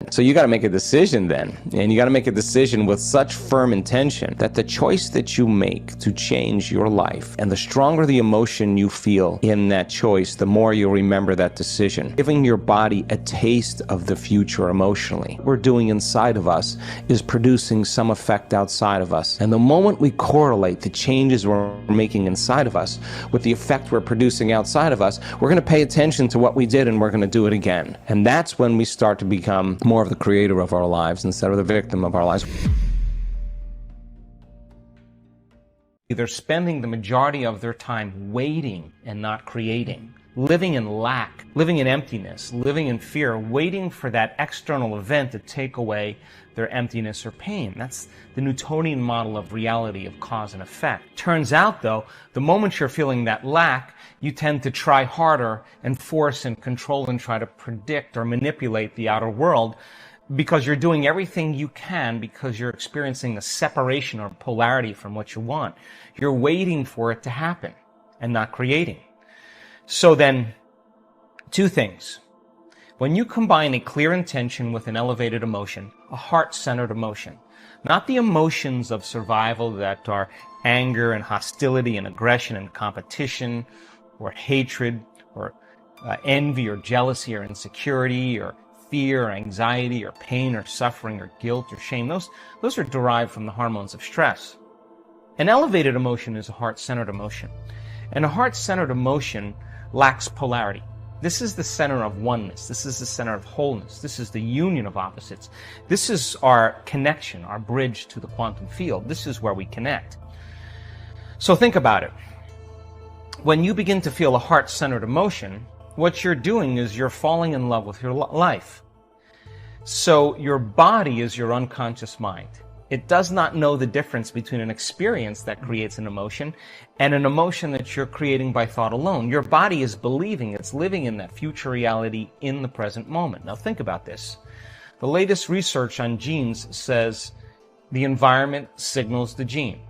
So you got to make a decision then, and you got to make a decision with such firm intention that the choice that you make to change your life, and the stronger the emotion you feel in that choice, the more you'll remember that decision. Giving your body a taste of the future emotionally, what we're doing inside of us is producing some effect outside of us. And the moment we correlate the changes we're making inside of us with the effect we're producing outside of us, we're going to pay attention to what we did and we're going to do it again. And that's when we start to become more of the creator of our lives instead of the victim of our lives. They're spending the majority of their time waiting and not creating, living in lack, living in emptiness, living in fear, waiting for that external event to take away their emptiness or pain. That's the Newtonian model of reality, of cause and effect. Turns out, though, the moment you're feeling that lack, you tend to try harder and force and control and try to predict or manipulate the outer world, because you're doing everything you can because you're experiencing a separation or polarity from what you want. You're waiting for it to happen and not creating. So then, two things. When you combine a clear intention with an elevated emotion, a heart-centered emotion, not the emotions of survival that are anger and hostility and aggression and competition or hatred or envy or jealousy or insecurity or fear or anxiety or pain or suffering or guilt or shame. Those are derived from the hormones of stress. An elevated emotion is a heart-centered emotion. And a heart-centered emotion lacks polarity. This is the center of oneness. This is the center of wholeness. This is the union of opposites. This is our connection, our bridge to the quantum field. This is where we connect. So think about it. When you begin to feel a heart-centered emotion, what you're doing is you're falling in love with your life. So your body is your unconscious mind. It does not know the difference between an experience that creates an emotion and an emotion that you're creating by thought alone. Your body is believing it's living in that future reality in the present moment. Now think about this. The latest research on genes says the environment signals the gene.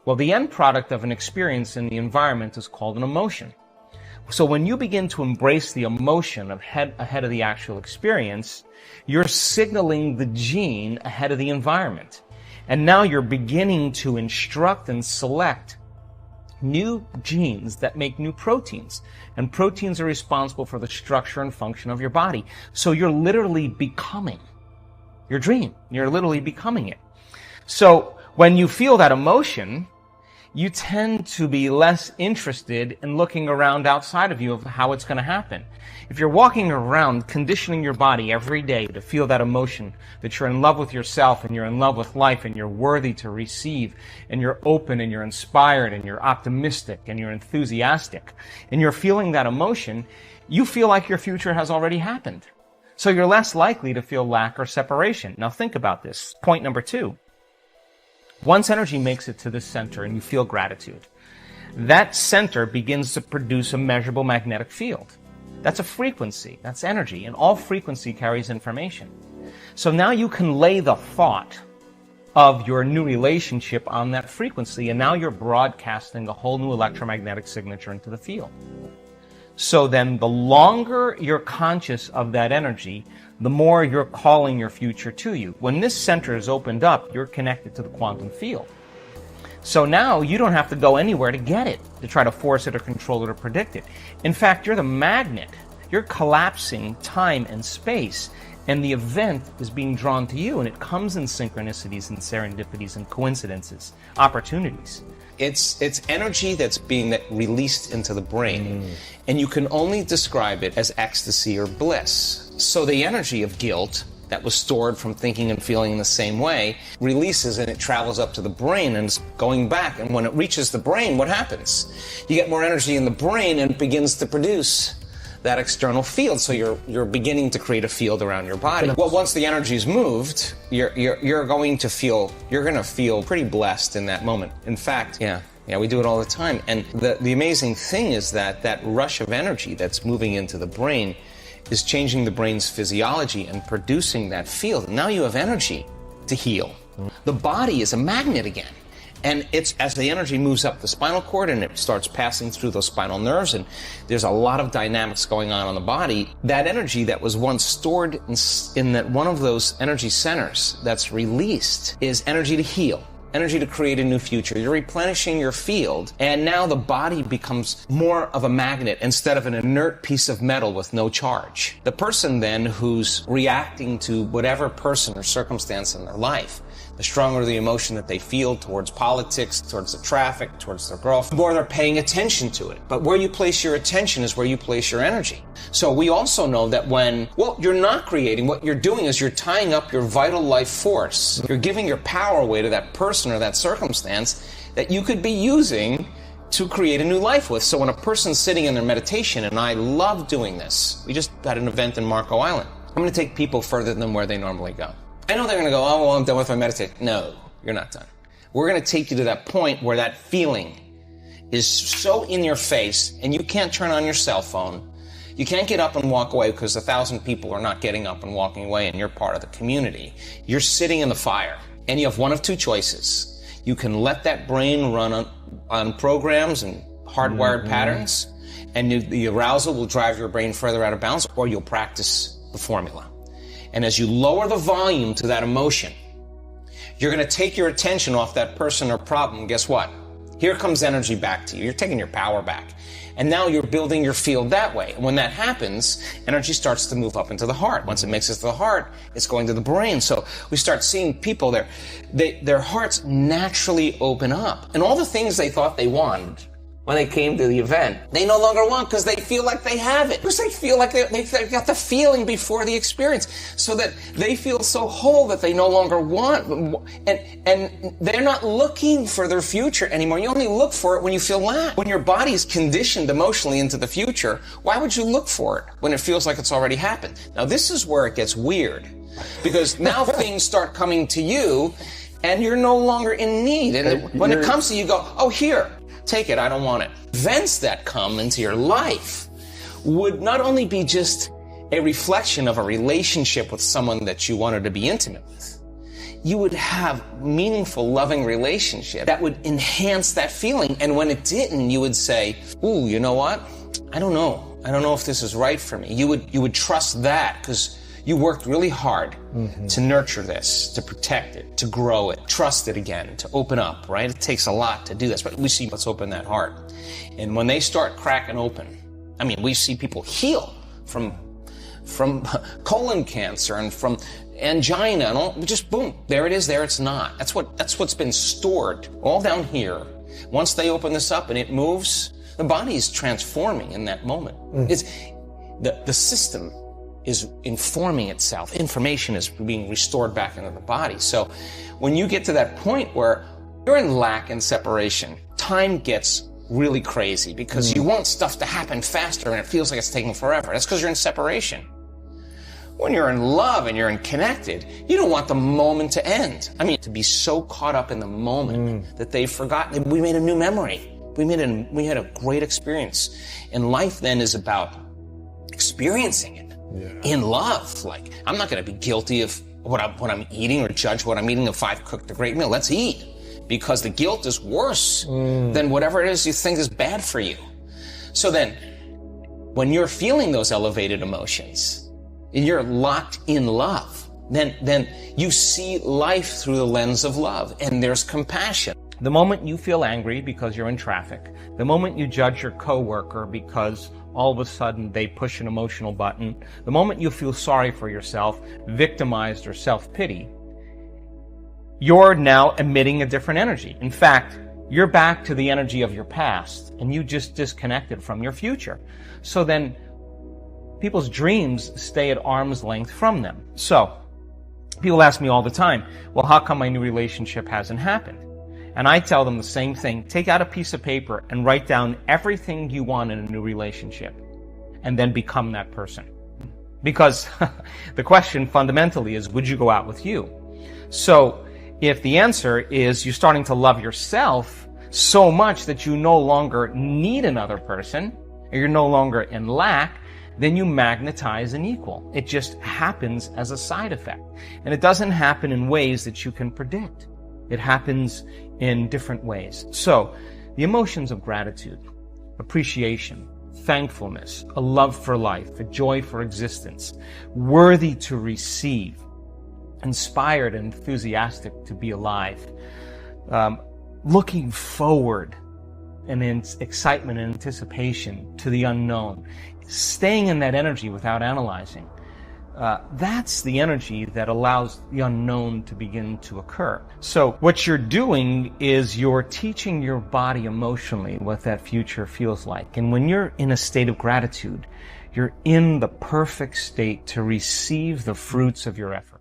Well, the end product of an experience in the environment is called an emotion. So when you begin to embrace the emotion ahead of the actual experience, you're signaling the gene ahead of the environment. And now you're beginning to instruct and select new genes that make new proteins. And proteins are responsible for the structure and function of your body. So you're literally becoming your dream. You're literally becoming it. So when you feel that emotion, you tend to be less interested in looking around outside of you of how it's going to happen. If you're walking around conditioning your body every day to feel that emotion, that you're in love with yourself and you're in love with life and you're worthy to receive and you're open and you're inspired and you're optimistic and you're enthusiastic and you're feeling that emotion, you feel like your future has already happened. So you're less likely to feel lack or separation. Now think about this. Point number 2. Once energy makes it to the center and you feel gratitude, that center begins to produce a measurable magnetic field. That's a frequency, that's energy, and all frequency carries information. So now you can lay the thought of your new relationship on that frequency, and now you're broadcasting a whole new electromagnetic signature into the field. So then the longer you're conscious of that energy, the more you're calling your future to you. When this center is opened up, you're connected to the quantum field. So now you don't have to go anywhere to get it, to try to force it or control it or predict it. In fact, you're the magnet. You're collapsing time and space, and the event is being drawn to you, and it comes in synchronicities and serendipities and coincidences, opportunities. It's energy that's being released into the brain, and you can only describe it as ecstasy or bliss. So the energy of guilt that was stored from thinking and feeling in the same way releases, and it travels up to the brain and it's going back. And when it reaches the brain, what happens? You get more energy in the brain and it begins to produce that external field. So you're beginning to create a field around your body. Well, once the energy's moved, you're going to feel pretty blessed in that moment. In fact, yeah, we do it all the time. And the amazing thing is that rush of energy that's moving into the brain is changing the brain's physiology and producing that field. Now you have energy to heal. The body is a magnet again. And it's as the energy moves up the spinal cord and it starts passing through those spinal nerves, and there's a lot of dynamics going on the body, that energy that was once stored in that one of those energy centers that's released is energy to heal. Energy to create a new future. You're replenishing your field, and now the body becomes more of a magnet instead of an inert piece of metal with no charge. The person then who's reacting to whatever person or circumstance in their life, the stronger the emotion that they feel towards politics, towards the traffic, towards their girlfriend, the more they're paying attention to it. But where you place your attention is where you place your energy. So we also know that when, you're not creating, what you're doing is you're tying up your vital life force. You're giving your power away to that person or that circumstance that you could be using to create a new life with. So when a person's sitting in their meditation, and I love doing this, we just had an event in Marco Island. I'm going to take people further than where they normally go. I know they're going to go, I'm done with my meditation. No, you're not done. We're going to take you to that point where that feeling is so in your face and you can't turn on your cell phone. You can't get up and walk away because 1,000 people are not getting up and walking away and you're part of the community. You're sitting in the fire and you have one of two choices. You can let that brain run on programs and hardwired patterns, and the arousal will drive your brain further out of balance, or you'll practice the formula. And as you lower the volume to that emotion, you're going to take your attention off that person or problem. Guess what? Here comes energy back to you. You're taking your power back. And now you're building your field that way. And when that happens, energy starts to move up into the heart. Once it makes it to the heart, it's going to the brain. So we start seeing people there. Their hearts naturally open up. And all the things they thought they wanted when they came to the event, they no longer want because they feel like they have it. Because they feel like they got the feeling before the experience. So that they feel so whole that they no longer want. And they're not looking for their future anymore. You only look for it when you feel lack. When your body's conditioned emotionally into the future, why would you look for it when it feels like it's already happened? Now this is where it gets weird. Because now things start coming to you and you're no longer in need. And when it comes to you, go, here. Take it, I don't want it. Events that come into your life would not only be just a reflection of a relationship with someone that you wanted to be intimate with, you would have meaningful, loving relationship that would enhance that feeling. And when it didn't, you would say, ooh, you know what? I don't know. I don't know if this is right for me. You would trust that because you worked really hard to nurture this, to protect it, to grow it, trust it again, to open up, right? It takes a lot to do this, but we see let's open that heart. And when they start cracking open, I mean, we see people heal from colon cancer and from angina and all, just boom, there it is, there it's not. That's what's been stored all down here. Once they open this up and it moves, the body is transforming in that moment. It's the system is informing itself. Information is being restored back into the body. So when you get to that point where you're in lack and separation, time gets really crazy because you want stuff to happen faster and it feels like it's taking forever. That's because you're in separation. When you're in love and you're in connected, you don't want the moment to end. I mean, to be so caught up in the moment that they've forgotten. We made a new memory. We had a great experience. And life then is about experiencing it. In love. Like, I'm not going to be guilty of what I'm eating or judge what I'm eating if I've cooked a great meal. Let's eat. Because the guilt is worse than whatever it is you think is bad for you. So then, when you're feeling those elevated emotions, and you're locked in love, then you see life through the lens of love, and there's compassion. The moment you feel angry because you're in traffic, the moment you judge your coworker because all of a sudden they push an emotional button, the moment you feel sorry for yourself, victimized or self-pity, you're now emitting a different energy. In fact, you're back to the energy of your past and you just disconnected from your future. So then people's dreams stay at arm's length from them. So people ask me all the time, well, how come my new relationship hasn't happened? And I tell them the same thing. Take out a piece of paper and write down everything you want in a new relationship and then become that person. Because the question fundamentally is, would you go out with you? So if the answer is you're starting to love yourself so much that you no longer need another person, or you're no longer in lack, then you magnetize an equal. It just happens as a side effect. And it doesn't happen in ways that you can predict. It happens in different ways. So, the emotions of gratitude, appreciation, thankfulness, a love for life, a joy for existence, worthy to receive, inspired and enthusiastic to be alive, looking forward and in excitement and anticipation to the unknown, staying in that energy without analyzing. That's the energy that allows the unknown to begin to occur. So what you're doing is you're teaching your body emotionally what that future feels like. And when you're in a state of gratitude, you're in the perfect state to receive the fruits of your effort.